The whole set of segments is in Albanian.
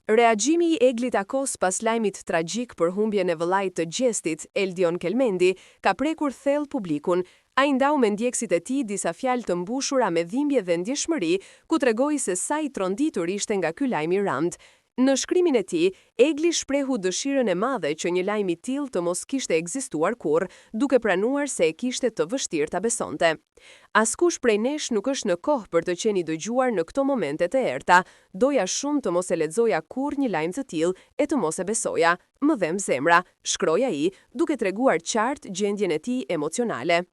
Reagjimi i Eglit Akos pas lajmit tragjik për humbjen e vëllait të Gjestit, Eldion Kelmendi, ka prekur thellë publikun. Ai ndau me ndjekësit e tij disa fjalë të mbushura me dhimbje dhe ndjeshmëri, ku tregoi se sa i tronditur ishte nga ky lajm i rënd. Në shkrimin e tij, Egli shprehu dëshirën e madhe që një lajm i tillë të mos kishte ekzistuar kurrë, duke pranuar se e kishte të vështirë ta besonte. Askush prej nesh nuk është në kohë për të qenë i dëgjuar në këto momente të errta. Doja shumë të mos e lexoja kurrë një lajm të tillë e të mos e besoja. Më dhem zemra, shkroi ai, duke treguar qartë gjendjen e tij emocionale.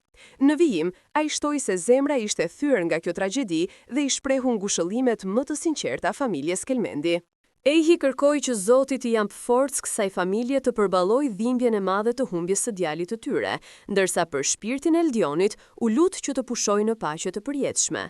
Në vijim, ai shtoi se zemra ishte thyer nga kjo tragjedi dhe i shprehu ngushëllimet më të sinqerta familjes Kelmendi. Ehi kërkoi që Zoti t'i japë forcë kësaj familje të përballojë dhimbjen e madhe të humbjes së djalit të tyre, ndërsa për shpirtin e Eldionit u lut që të pushojë në paqe të përjetshme.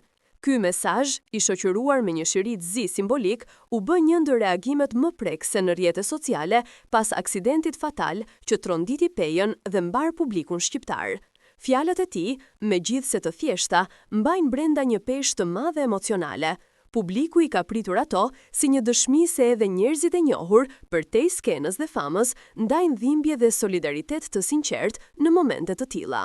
Ky mesazh, i shoqëruar me një shiri të zi simbolik, u bë një ndër reagimet më prekse në rrjetet sociale pas aksidentit fatal që tronditi Pejën dhe mbar publikun shqiptar. Fjalët e tij, megjithse të thjeshta, mbajnë brenda një peshë të madhe emocionale. Publiku i ka pritur ato si një dëshmi se edhe njerëzit e njohur, përtej skenës dhe famës, ndajnë dhimbje dhe solidaritet të sinqert në momente të tilla.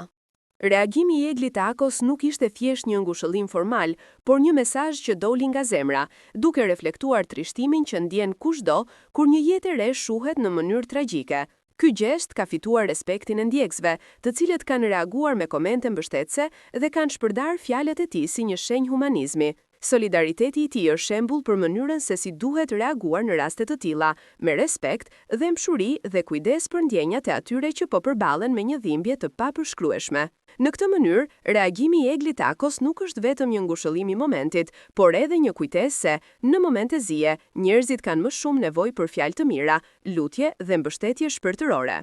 Reagimi i Eglit Akos nuk ishte thjesht një ngushëllim formal, por një mesazh që doli nga zemra, duke reflektuar trishtimin që ndjen kushdo kur një jetë e re shuhet në mënyrë tragjike. Ky gest ka fituar respektin e ndjekësve, të cilët kanë reaguar me komente mbështetëse dhe kanë shpërdar fjalët e tij si një shenjë humanizmi. Solidariteti i tij është shembull për mënyrën se si duhet reaguar në raste të tilla, me respekt dhe mshuri dhe kujdes për ndjenjat e atyre që po përballen me një dhimbje të papërshkrueshme. Në këtë mënyrë, reagimi i Eglit Akos nuk është vetëm një ngushëllim i momentit, por edhe një kujtesë se, në momente zije, njerëzit kanë më shumë nevojë për fjalë të mira, lutje dhe mbështetje shpirtërore.